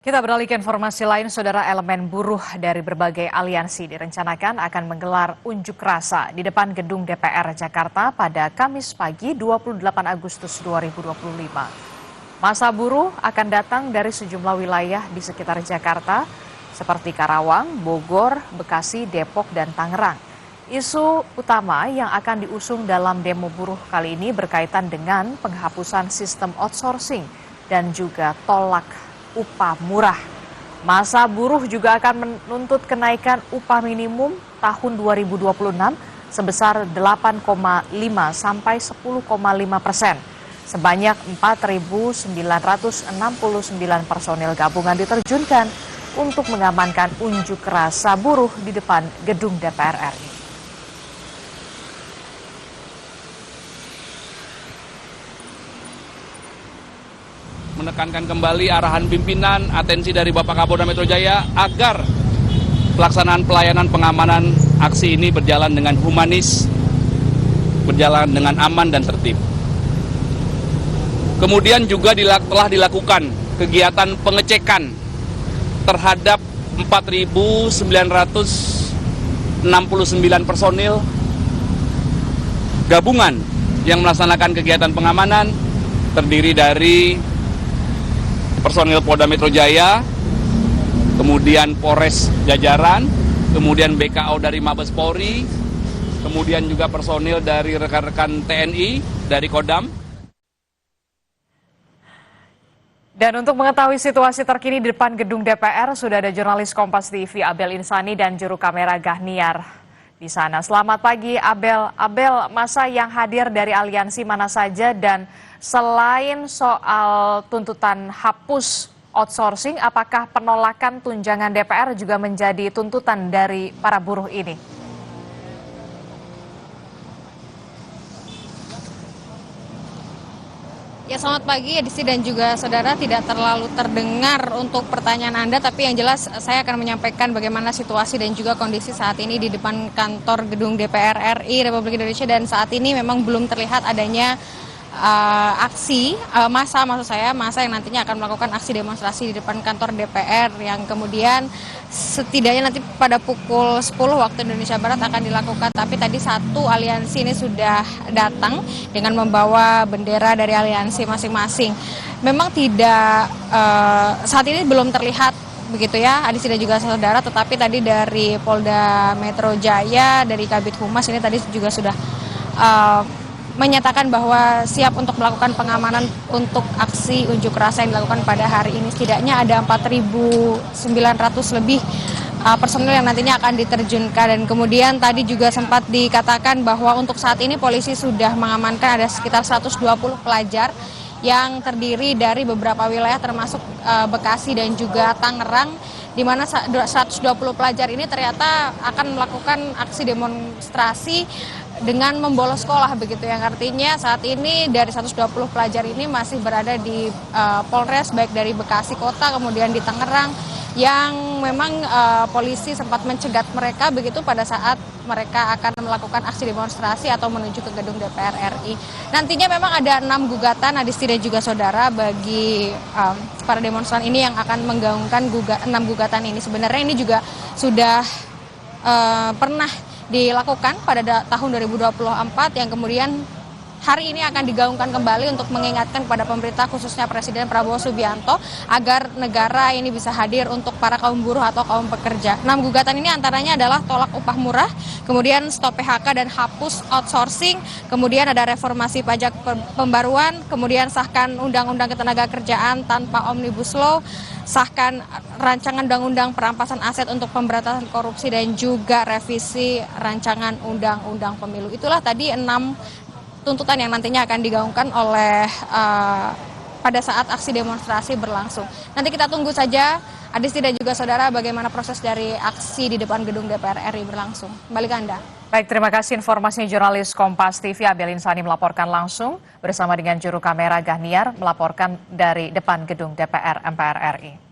Kita beralih ke informasi lain, saudara. Elemen buruh dari berbagai aliansi direncanakan akan menggelar unjuk rasa di depan gedung DPR Jakarta pada Kamis pagi 28 Agustus 2025. Massa buruh akan datang dari sejumlah wilayah di sekitar Jakarta seperti Karawang, Bogor, Bekasi, Depok, dan Tangerang. Isu utama yang akan diusung dalam demo buruh kali ini berkaitan dengan penghapusan sistem outsourcing dan juga tolak upah murah. Massa buruh juga akan menuntut kenaikan upah minimum tahun 2026 sebesar 8,5 sampai 10,5%. Sebanyak 4.969 personil gabungan diterjunkan untuk mengamankan unjuk rasa buruh di depan gedung DPR RI. Menekankan kembali arahan pimpinan, atensi dari Bapak Kapolda Metro Jaya agar pelaksanaan pelayanan pengamanan aksi ini berjalan dengan humanis, berjalan dengan aman dan tertib. Kemudian juga telah dilakukan kegiatan pengecekan terhadap 4.969 personil gabungan yang melaksanakan kegiatan pengamanan, terdiri dari personil Polda Metro Jaya, kemudian Polres jajaran, kemudian BKO dari Mabes Polri, kemudian juga personil dari rekan-rekan TNI, dari Kodam. Dan untuk mengetahui situasi terkini di depan gedung DPR, sudah ada jurnalis Kompas TV Abel Insani dan juru kamera Gahniar di sana. Selamat pagi Abel. Abel, massa yang hadir dari aliansi mana saja, dan selain soal tuntutan hapus outsourcing, apakah penolakan tunjangan DPR juga menjadi tuntutan dari para buruh ini? Ya, selamat pagi Edisti dan juga saudara. Tidak terlalu terdengar untuk pertanyaan Anda, tapi yang jelas saya akan menyampaikan bagaimana situasi dan juga kondisi saat ini di depan kantor gedung DPR RI Republik Indonesia, dan saat ini memang belum terlihat adanya aksi massa yang nantinya akan melakukan aksi demonstrasi di depan kantor DPR, yang kemudian setidaknya nanti pada pukul 10 waktu Indonesia Barat akan dilakukan. Tapi tadi satu aliansi ini sudah datang dengan membawa bendera dari aliansi masing-masing. Memang tidak saat ini belum terlihat begitu ya, Adisi dan juga saudara, tetapi tadi dari Polda Metro Jaya, dari Kabid Humas ini tadi juga sudah menyatakan bahwa siap untuk melakukan pengamanan untuk aksi unjuk rasa yang dilakukan pada hari ini. Setidaknya ada 4.900 lebih personil yang nantinya akan diterjunkan, dan kemudian tadi juga sempat dikatakan bahwa untuk saat ini polisi sudah mengamankan ada sekitar 120 pelajar yang terdiri dari beberapa wilayah termasuk Bekasi dan juga Tangerang, di mana 120 pelajar ini ternyata akan melakukan aksi demonstrasi dengan membolos sekolah begitu, yang artinya saat ini dari 120 pelajar ini masih berada di Polres, baik dari Bekasi Kota kemudian di Tangerang, yang memang polisi sempat mencegat mereka begitu pada saat mereka akan melakukan aksi demonstrasi atau menuju ke gedung DPR RI. Nantinya memang ada 6 gugatan, Adisti dan juga saudara, bagi para demonstran ini yang akan menggaungkan 6 gugatan ini. Sebenarnya ini juga sudah pernah dilakukan pada tahun 2024, yang kemudian hari ini akan digaungkan kembali untuk mengingatkan kepada pemerintah, khususnya Presiden Prabowo Subianto, agar negara ini bisa hadir untuk para kaum buruh atau kaum pekerja. 6 gugatan ini antaranya adalah tolak upah murah, kemudian stop PHK dan hapus outsourcing, kemudian ada reformasi pajak pembaruan, kemudian sahkan undang-undang ketenagakerjaan tanpa omnibus law, sahkan rancangan undang-undang perampasan aset untuk pemberantasan korupsi, dan juga revisi rancangan undang-undang pemilu. Itulah tadi 6 tuntutan yang nantinya akan digaungkan oleh pada saat aksi demonstrasi berlangsung. Nanti kita tunggu saja, Adisti dan juga saudara, bagaimana proses dari aksi di depan gedung DPR RI berlangsung. Kembali ke Anda. Baik, terima kasih informasinya jurnalis Kompas TV Abel Insani melaporkan langsung bersama dengan juru kamera Gahniar melaporkan dari depan gedung DPR MPR RI.